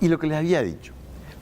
Y lo que les había dicho,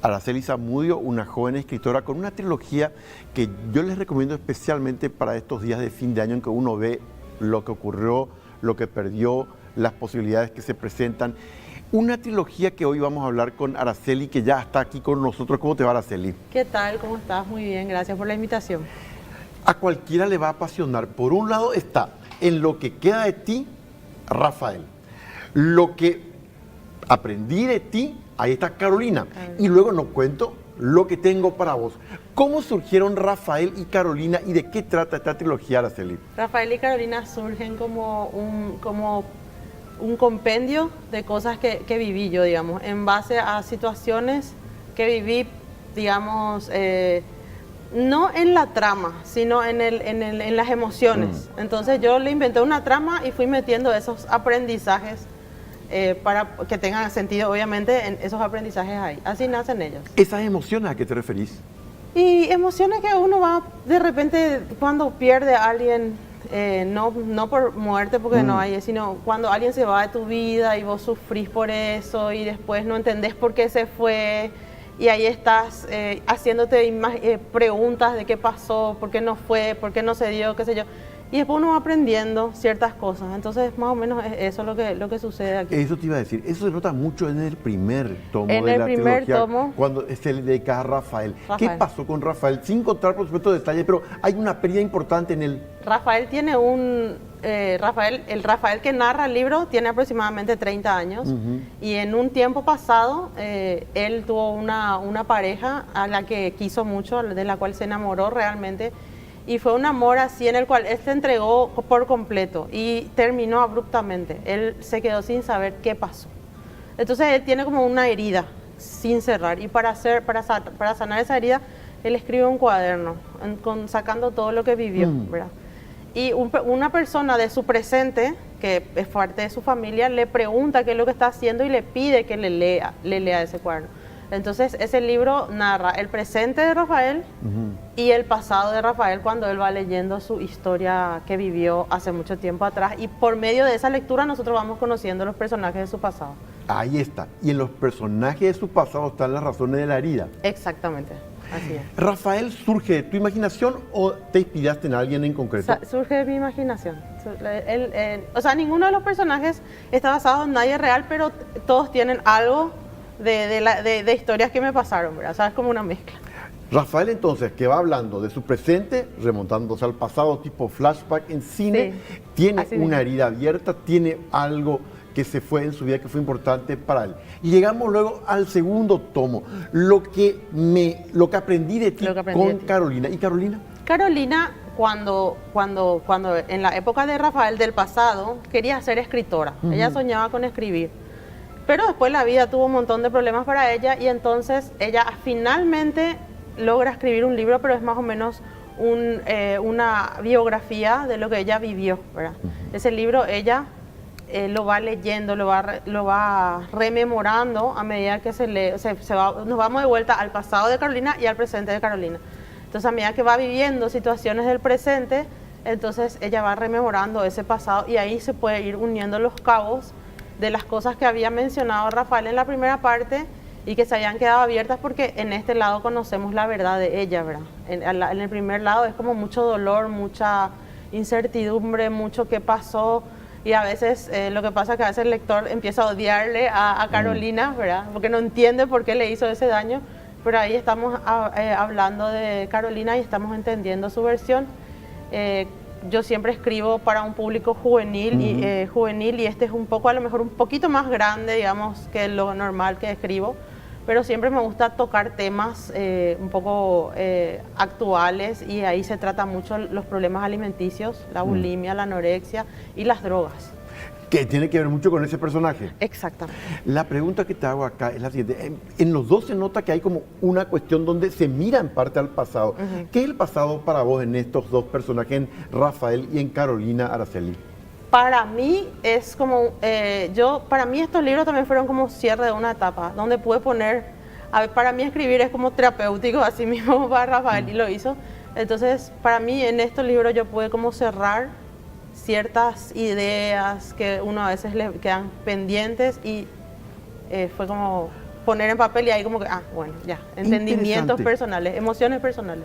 Araceli Zamudio, una joven escritora con una trilogía que yo les recomiendo especialmente para estos días de fin de año en que uno ve lo que ocurrió, lo que perdió, las posibilidades que se presentan. Una trilogía que hoy vamos a hablar con Araceli, que ya está aquí con nosotros. ¿Cómo te va, Araceli? ¿Qué tal? ¿Cómo estás? Muy bien, gracias por la invitación. A cualquiera le va a apasionar. Por un lado está En lo que queda de ti, Rafael. Lo que aprendí de ti, ahí está Carolina. Y luego nos cuento Lo que tengo para vos. ¿Cómo surgieron Rafael y Carolina y de qué trata esta trilogía, Araceli? Rafael y Carolina surgen como un compendio de cosas que viví yo, digamos, en base a situaciones que viví, digamos, no en la trama, sino en las emociones. Entonces yo le inventé una trama y fui metiendo esos aprendizajes para que tengan sentido, obviamente, en esos aprendizajes ahí. Así nacen ellos. ¿Esas emociones a qué te referís? Y emociones que uno va de repente cuando pierde a alguien, no por muerte, porque no hay, sino cuando alguien se va de tu vida y vos sufrís por eso y después no entendés por qué se fue y ahí estás haciéndote preguntas de qué pasó, por qué no fue, por qué no se dio, qué sé yo. Y después uno va aprendiendo ciertas cosas. Entonces, más o menos eso es lo que sucede aquí. Eso te iba a decir. Eso se nota mucho en el primer tomo en de el la primer trilogía, tomo, cuando se le dedica a Rafael. ¿Qué Rafael. pasó con Rafael? Sin contar, por supuesto, detalles, pero hay una pérdida importante en él. Rafael tiene el Rafael que narra el libro tiene aproximadamente 30 años y en un tiempo pasado él tuvo una pareja a la que quiso mucho, de la cual se enamoró realmente. Y fue un amor así en el cual él se entregó por completo y terminó abruptamente. Él se quedó sin saber qué pasó. Entonces él tiene como una herida sin cerrar y para sanar esa herida, él escribe un cuaderno sacando todo lo que vivió, ¿verdad? Y una persona de su presente, que es parte de su familia, le pregunta qué es lo que está haciendo y le pide que le lea ese cuaderno. Entonces ese libro narra el presente de Rafael y el pasado de Rafael cuando él va leyendo su historia que vivió hace mucho tiempo atrás y por medio de esa lectura nosotros vamos conociendo los personajes de su pasado. Ahí está. Y en los personajes de su pasado están las razones de la herida. Exactamente, así es. ¿Rafael surge de tu imaginación o te inspiraste en alguien en concreto? Surge de mi imaginación. O sea, ninguno de los personajes está basado en nadie real, pero todos tienen algo de historias que me pasaron, ¿verdad? O sea, es como una mezcla. Rafael, entonces, que va hablando de su presente, remontándose al pasado, tipo flashback en cine, Sí, tiene una herida abierta, tiene algo que se fue en su vida que fue importante para él. Y llegamos luego al segundo tomo, lo que aprendí de ti con Carolina. ¿Y Carolina? Carolina, cuando en la época de Rafael del pasado, quería ser escritora. Ella soñaba con escribir. Pero después la vida tuvo un montón de problemas para ella y entonces ella finalmente logra escribir un libro, pero es más o menos una biografía de lo que ella vivió, ¿verdad? Ese libro ella lo va leyendo, lo va rememorando a medida que nos vamos de vuelta al pasado de Carolina y al presente de Carolina. Entonces a medida que va viviendo situaciones del presente, entonces ella va rememorando ese pasado y ahí se puede ir uniendo los cabos de las cosas que había mencionado Rafael en la primera parte y que se habían quedado abiertas porque en este lado conocemos la verdad de ella, ¿verdad? En el primer lado es como mucho dolor, mucha incertidumbre, mucho qué pasó y a veces lo que pasa es que a veces el lector empieza a odiarle a Carolina, ¿verdad? Porque no entiende por qué le hizo ese daño, pero ahí estamos hablando de Carolina y estamos entendiendo su versión. Yo siempre escribo para un público juvenil, y este es un poco, a lo mejor un poquito más grande, digamos, que lo normal que escribo, pero siempre me gusta tocar temas un poco actuales y ahí se trata mucho los problemas alimenticios, la bulimia, la anorexia y las drogas. Que tiene que ver mucho con ese personaje. Exactamente. La pregunta que te hago acá es la siguiente. En los dos se nota que hay como una cuestión donde se mira en parte al pasado. ¿Qué es el pasado para vos en estos dos personajes, en Rafael y en Carolina, Araceli? Para mí es como, para mí estos libros también fueron como cierre de una etapa, donde pude poner, para mí escribir es como terapéutico, así mismo para Rafael y lo hizo. Entonces, para mí en estos libros yo pude como cerrar ciertas ideas que uno a veces le quedan pendientes y fue como poner en papel y ahí como que, bueno, ya, entendimientos Interesante. personales, emociones personales.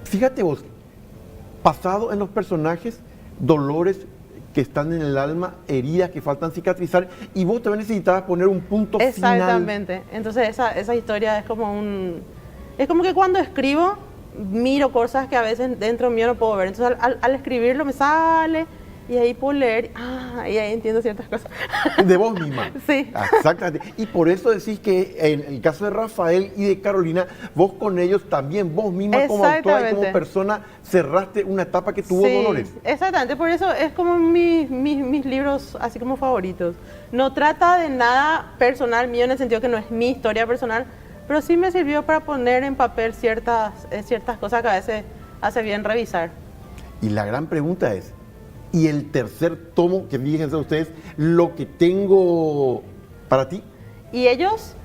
Fíjate vos, pasado en los personajes, dolores que están en el alma, heridas que faltan cicatrizar, y vos también necesitabas poner un punto final. Exactamente. Entonces esa historia es como es como que cuando escribo, miro cosas que a veces dentro mío no puedo ver. Entonces al escribirlo me sale y ahí puedo leer, y ahí entiendo ciertas cosas. De vos misma. Sí. Exactamente. Y por eso decís que en el caso de Rafael y de Carolina, vos con ellos también, vos misma como autora y como persona, cerraste una etapa que tuvo dolores. Exactamente, por eso es como mis libros así como favoritos. No trata de nada personal mío en el sentido que no es mi historia personal, pero sí me sirvió para poner en papel ciertas cosas que a veces hace bien revisar. Y la gran pregunta es, ¿y el tercer tomo, que fíjense ustedes, lo que tengo para ti? Y ellos,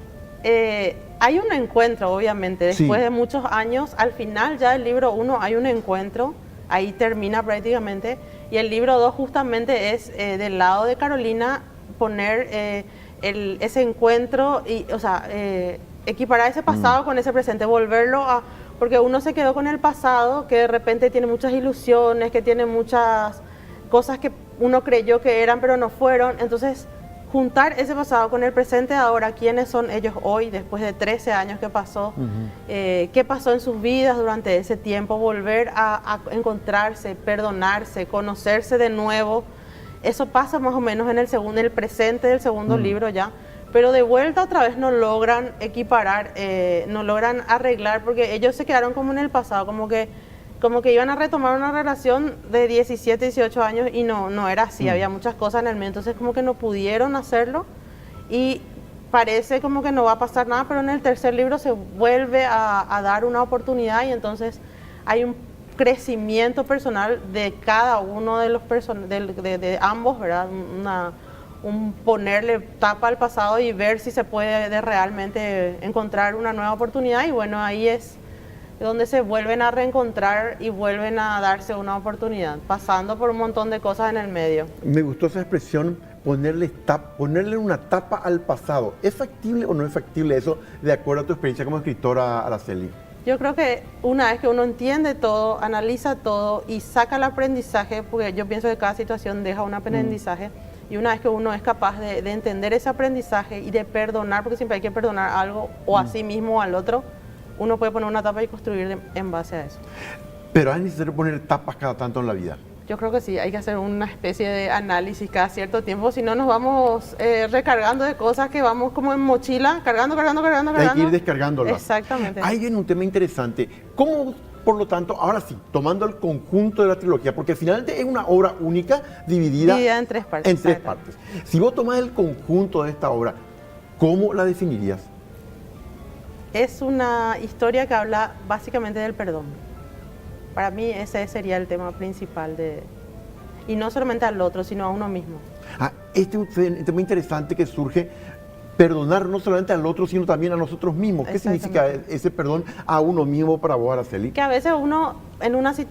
hay un encuentro, obviamente, después de muchos años, al final ya del libro 1 hay un encuentro, ahí termina prácticamente, y el libro 2 justamente es del lado de Carolina poner ese encuentro, y, o sea, equiparar ese pasado con ese presente, volverlo a... Porque uno se quedó con el pasado, que de repente tiene muchas ilusiones, que tiene muchas cosas que uno creyó que eran, pero no fueron. Entonces, juntar ese pasado con el presente de ahora, quiénes son ellos hoy, después de 13 años que pasó, qué pasó en sus vidas durante ese tiempo, volver a encontrarse, perdonarse, conocerse de nuevo. Eso pasa más o menos en el presente del segundo libro ya. Pero de vuelta otra vez no logran equiparar, no logran arreglar, porque ellos se quedaron como en el pasado, como que iban a retomar una relación de 17, 18 años y no era así, había muchas cosas en el medio, entonces como que no pudieron hacerlo y parece como que no va a pasar nada, pero en el tercer libro se vuelve a dar una oportunidad y entonces hay un crecimiento personal de cada uno de los de ambos, ¿verdad? Un ponerle tapa al pasado y ver si se puede realmente encontrar una nueva oportunidad y bueno, ahí es donde se vuelven a reencontrar y vuelven a darse una oportunidad, pasando por un montón de cosas en el medio. Me gustó esa expresión, ponerle una tapa al pasado. ¿Es factible o no es factible eso de acuerdo a tu experiencia como escritora, Araceli? Yo creo que una vez que uno entiende todo, analiza todo y saca el aprendizaje, porque yo pienso que cada situación deja un aprendizaje, y una vez que uno es capaz de entender ese aprendizaje y de perdonar, porque siempre hay que perdonar algo o a sí mismo o al otro, uno puede poner una tapa y construir en base a eso. Pero es necesario poner tapas cada tanto en la vida. Yo creo que sí, hay que hacer una especie de análisis cada cierto tiempo, si no nos vamos recargando de cosas que vamos como en mochila, cargando. Hay que ir descargándolas. Exactamente. Ahí viene un tema interesante. ¿Cómo, por lo tanto, ahora sí, tomando el conjunto de la trilogía, porque finalmente es una obra única dividida en tres partes. En tres partes. Si vos tomás el conjunto de esta obra, ¿cómo la definirías? Es una historia que habla básicamente del perdón. Para mí ese sería el tema principal y no solamente al otro, sino a uno mismo. Este es un tema interesante que surge, perdonar no solamente al otro, sino también a nosotros mismos. ¿Qué significa ese perdón a uno mismo para vos, Araceli? Que a veces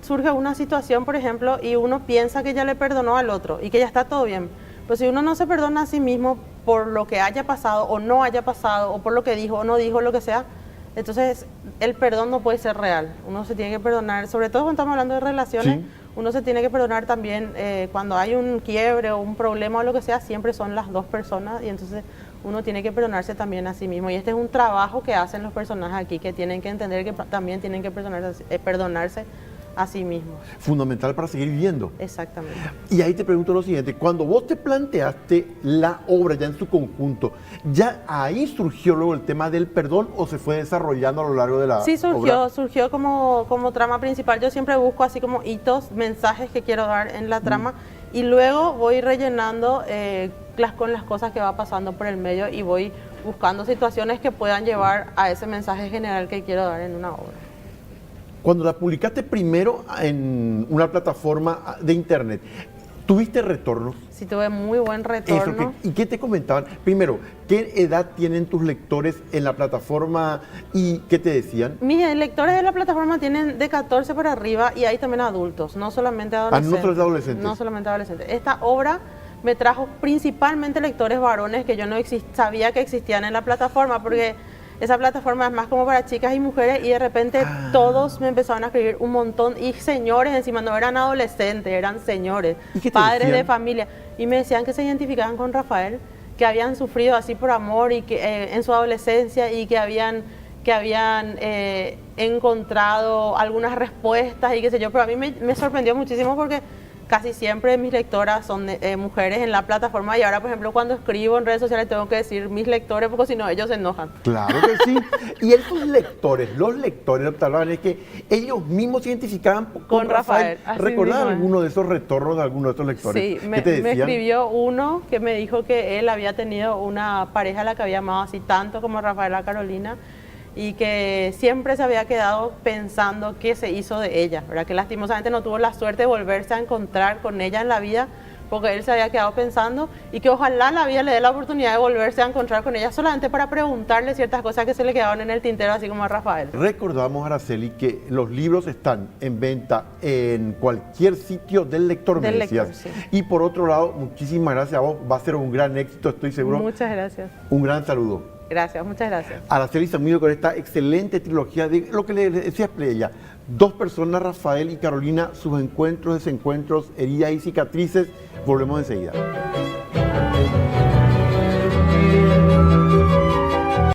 surge una situación, por ejemplo, y uno piensa que ya le perdonó al otro y que ya está todo bien. Pero si uno no se perdona a sí mismo por lo que haya pasado o no haya pasado, o por lo que dijo o no dijo, lo que sea, entonces el perdón no puede ser real. Uno se tiene que perdonar, sobre todo cuando estamos hablando de relaciones, uno se tiene que perdonar también cuando hay un quiebre o un problema o lo que sea, siempre son las dos personas y entonces uno tiene que perdonarse también a sí mismo. Y este es un trabajo que hacen los personajes aquí, que tienen que entender que también tienen que perdonarse a sí mismos. Fundamental para seguir viviendo. Exactamente. Y ahí te pregunto lo siguiente, cuando vos te planteaste la obra ya en su conjunto, ¿ya ahí surgió luego el tema del perdón o se fue desarrollando a lo largo de la obra? Sí, surgió como trama principal. Yo siempre busco así como hitos, mensajes que quiero dar en la trama y luego voy rellenando con las cosas que va pasando por el medio y voy buscando situaciones que puedan llevar a ese mensaje general que quiero dar en una obra. Cuando la publicaste primero en una plataforma de internet, ¿tuviste retornos? Sí, tuve muy buen retorno. ¿Y qué te comentaban? Primero, ¿qué edad tienen tus lectores en la plataforma y qué te decían? Mis lectores de la plataforma tienen de 14 para arriba y hay también adultos, no solamente adolescentes. ¿No solamente adolescentes? No solamente adolescentes. Esta obra me trajo principalmente lectores varones que yo no sabía que existían en la plataforma, porque esa plataforma es más como para chicas y mujeres, y de repente todos me empezaron a escribir un montón, y señores encima, no eran adolescentes, eran señores, padres de familia, y me decían que se identificaban con Rafael, que habían sufrido así por amor y que en su adolescencia, y que habían encontrado algunas respuestas y qué sé yo, pero a mí me sorprendió muchísimo porque casi siempre mis lectoras son mujeres en la plataforma, y ahora, por ejemplo, cuando escribo en redes sociales tengo que decir mis lectores, porque si no ellos se enojan. Claro que sí. Y esos lectores, los lectores, es que ellos mismos se identificaban con Rafael. ¿Recordás alguno de esos retornos de alguno de estos lectores? Sí, me escribió uno que me dijo que él había tenido una pareja a la que había amado así tanto como Rafael a Carolina, y que siempre se había quedado pensando qué se hizo de ella, ¿verdad? Que lastimosamente no tuvo la suerte de volverse a encontrar con ella en la vida, porque él se había quedado pensando, y que ojalá la vida le dé la oportunidad de volverse a encontrar con ella solamente para preguntarle ciertas cosas que se le quedaron en el tintero, así como a Rafael. Recordamos, Araceli, que los libros están en venta en cualquier sitio del lector, me decías. Sí. Y por otro lado, muchísimas gracias a vos, va a ser un gran éxito, estoy seguro. Muchas gracias. Un gran saludo. Gracias, muchas gracias. Araceli Zamudio con esta excelente trilogía de lo que le decía ella. Dos personas, Rafael y Carolina, sus encuentros, desencuentros, heridas y cicatrices. Volvemos enseguida.